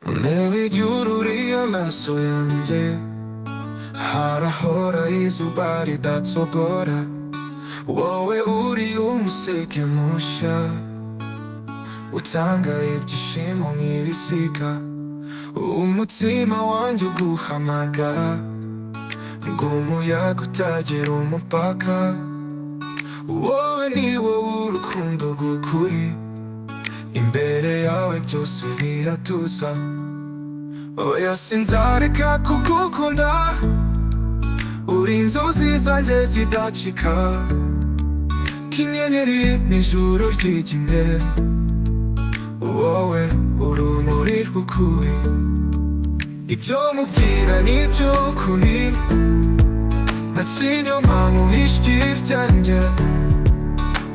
Neli gyururiye amaso yanjye, harahora izuba ridatogora. Wowe uri umuseke mushya, utanga ibyishimo nk'ibisiga. Umutima wanjye uguhamagara, ng'umuyaga utagira umupaka. Wowe ni wowe urukundo rw'ukuri, imbere yawe byose biratuza. Oya sinzareka kugukunda, uri inzozi zanjye zidacika, nk'inyenyeri mw'ijuru ryijimye. Wowe urumuri rw'ukuri, ibyo mubwira ni iby'ukuri, nta kinyoma mu ijwi ryanjye.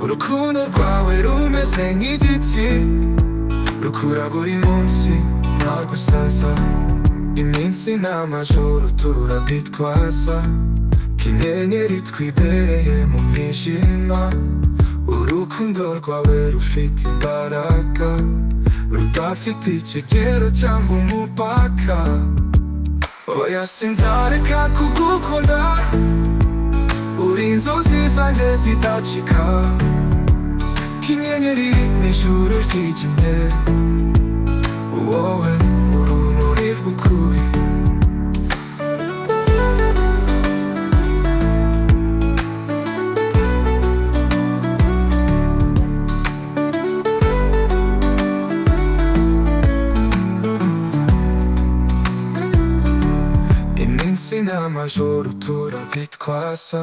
Urukundo rwawe rumeze nk'igiti, rukura buri munsi nta gusaza. Iminsi n'amajoro turabitwaza, nk'inyenyeri twibereye mu mwijima. Urukundo rwawe rufite imbaraga, rudafite ikigero cyangwa umupaka. Oya sinzareka kugukunda, uri inzozi zanjye zidacika, nk'inyenyeri mw'ijuru ryijimye. Wowe urumuri rw'ukuri. Iminsi n'amajoro turabitwaza,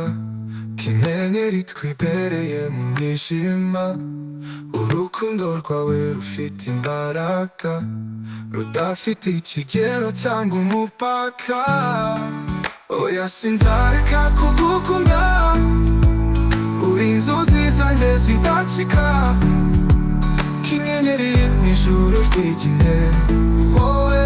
nk'inyenyeri twibereye mu mwijima. Urukundo rwawe rufite imbaraga, rudafite ikigero cyangwa umupaka. Oya sinzareka kugukunda, uri inzozi zanjye zidacika, nk'inyenyeri mw'ijuru ryijimye. Wowe